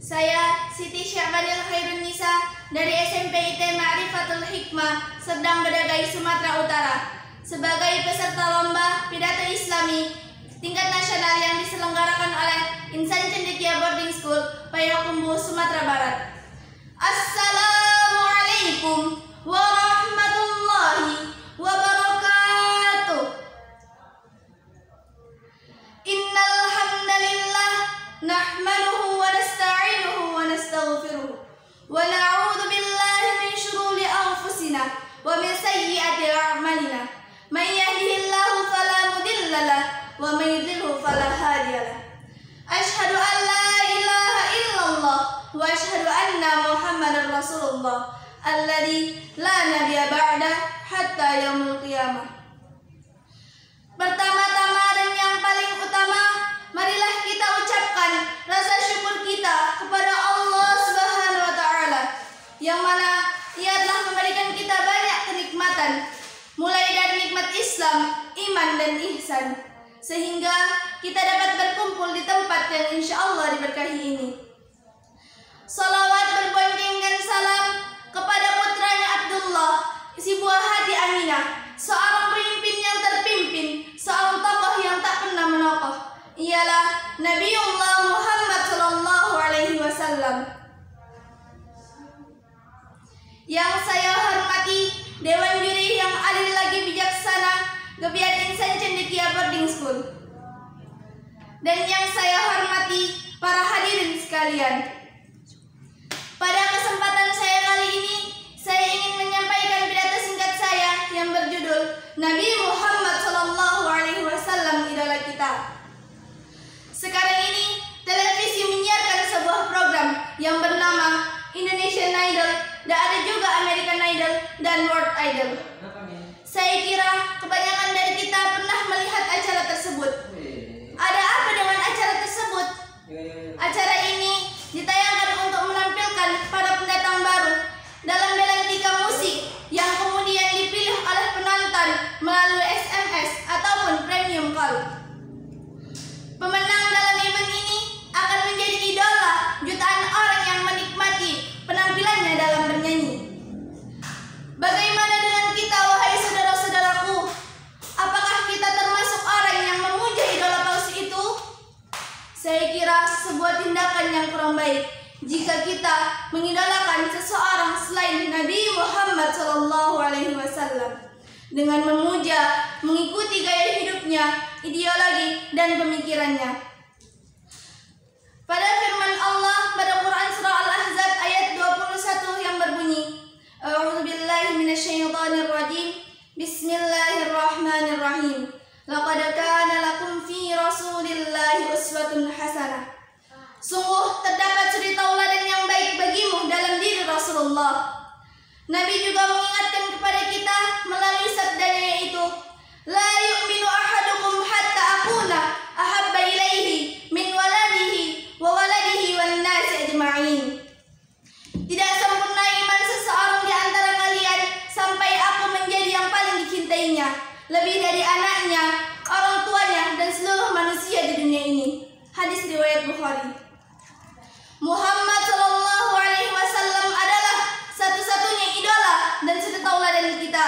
Saya Siti Syahbanil Khairun Nisa dari SMP IT Ma'rifatul Hikmah, Serdang Bedagai, Sumatera Utara, sebagai peserta lomba pidato Islami tingkat nasional yang diselenggarakan oleh Insan Cendekia Boarding School, Payakumbuh, Sumatera Barat. Assalamualaikum warahmatullahi wabarakatuh. Innal hamdalillah nahmaduhu wa nasta'inuhu wa nastaghfiruh wa na'udzu billahi min shururi anfusina wa min sayyiati a'malina. May yahdihillahu fala mudilla lahu wa may yudlilhu fala hadiya lahu. Asyhadu an la ilaha illallah wa asyhadu anna Muhammadar Rasulullah alladzi la nabiyya ba'da hatta yaumil qiyamah. Pertama-tama dan yang paling utama, marilah kita ucapkan rasa syukur kita kepada Allah Subhanahu wa taala, yang mana Ia telah memberikan kita banyak kenikmatan, mulai dari nikmat Islam, iman dan ihsan, sehingga kita dapat berkumpul di tempat yang insya Allah diberkahi ini. Salawat berbandingkan salam kepada putranya Abdullah, si buah hati Aminah, seorang pemimpin yang terpimpin, seorang tokoh yang tak pernah menokoh. Ialah Nabiullah Muhammad SAW. Yang saya hormati Dewan Juri yang adil lagi bijaksana, Gebiar Insan Cendekia Boarding School. Dan yang saya hormati para hadirin sekalian. Pada kesempatan saya kali ini, saya ingin menyampaikan pidato singkat saya yang berjudul Nabi Muhammad SAW, idola kita. Sekarang ini, televisi menyiarkan sebuah program yang bernama Indonesian Idol, dan ada juga American Idol dan World Idol. Saya kira kebanyakan dari kita pernah melihat acara tersebut. Ada apa dengan acara tersebut? Acara ini ditayangkan untuk menampilkan para pendatang baru dalam belantika musik yang kemudian dipilih oleh penonton melalui SMS ataupun premium call. Pemenang dalam event ini akan menjadi idola jutaan orang yang menikmati penampilannya dalam bernyanyi. Bagaimana dengan kita, wahai saudara-saudaraku? Apakah kita termasuk orang yang memuja idola palsu itu? Saya kira sebuah tindakan yang kurang baik jika kita mengidolakan seseorang selain Nabi Muhammad SAW dengan memuja, mengikuti gaya hidupnya, ideologi, dan pemikirannya. Pada firman Allah pada Quran surah Al-Ahzab ayat 21 yang berbunyi, A'udzubillahi minasyaitonirrajim, Bismillahirrahmanirrahim. Laqad kana lakum fi Rasulillahi uswatun hasanah. Sungguh terdapat suri tauladan yang baik bagimu dalam diri Rasulullah. Nabi juga mengingatkan kepada kita melalui sabdanya, yaitu la yu'minu ahadukum hatta akuna ahabba ilaihi min waladihi wa waladihi wan nasi ajma'in. Tidak sempurna iman seseorang di antara kalian sampai aku menjadi yang paling dicintainya, lebih dari anaknya, orang tuanya, dan seluruh manusia di dunia ini. Hadis riwayat Bukhari. Muhammad SAW adalah satu-satunya idola dan suri tauladan kita.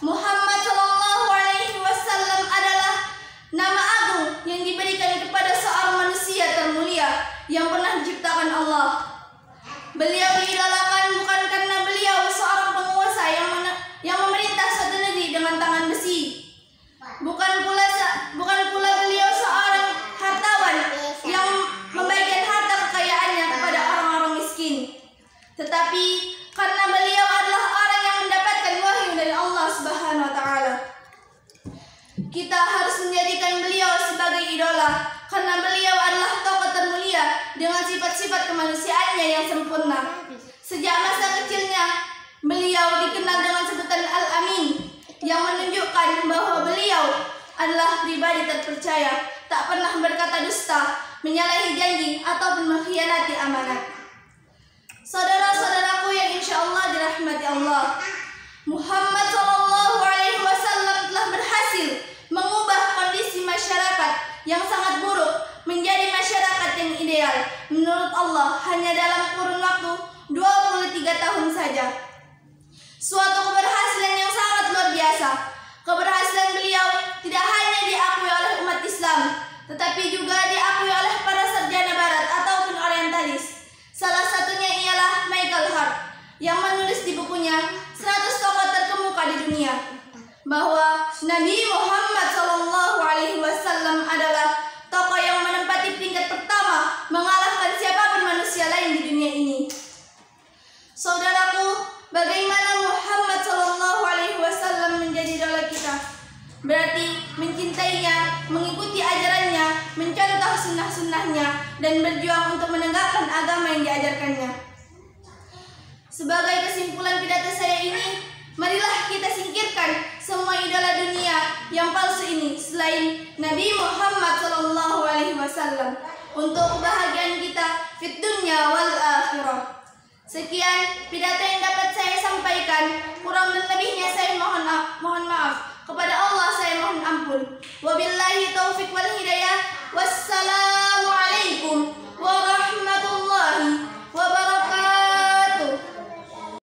Muhammad SAW adalah nama agung yang diberikan kepada seorang manusia termulia yang pernah diciptakan Allah. Beliau diidolakan bukan karena beliau seorang penguasa yang memerintah suatu negeri dengan tangan besi. Bukan pula beliau seorang hartawan yang membagikan harta kekayaannya kepada orang-orang miskin. Tetapi karena beliau adalah orang yang mendapatkan wahyu dari Allah Subhanahu wa taala. Kita harus menjadikan beliau sebagai idola karena beliau adalah tokoh termulia dengan sifat-sifat kemanusiaannya yang sempurna. Sejak masa kecilnya, beliau dikenal dengan sebutan Al-Amin, yang menunjukkan bahwa beliau adalah pribadi terpercaya, tak pernah berkata dusta, menyalahi janji, ataupun mengkhianati amanat. Saudara-saudaraku yang insya Allah dirahmati Allah, Muhammad SAW telah berhasil mengubah kondisi masyarakat yang sangat buruk menjadi masyarakat yang ideal. ideal menurut Allah hanya dalam kurun waktu 23 tahun saja. Suatu keberhasilan yang sangat luar biasa. Keberhasilan beliau tidak hanya diakui oleh umat Islam, tetapi juga diakui oleh para sarjana barat ataupun orientalis. Salah satunya ialah Michael Hart yang menulis di bukunya 100 tokoh terkemuka di dunia bahwa Nabi Muhammad SAW adalah tokoh yang menempati peringkat pertama mengalahkan siapapun manusia lain di dunia ini. Saudaraku, bagaimana Muhammad SAW menjadi idola kita? Berarti mencintainya, mengikuti ajarannya, mencontoh sunnah-sunnahnya, dan berjuang untuk menegakkan agama yang diajarkannya. Sebagai kesimpulan pidato saya ini, marilah kita singkirkan semua idola dunia yang palsu ini selain Nabi Muhammad SAW untuk kebahagiaan kita fid dunya wal akhirah. Sekian pidato yang dapat saya sampaikan. Kurang dan lebihnya saya mohon maaf kepada Allah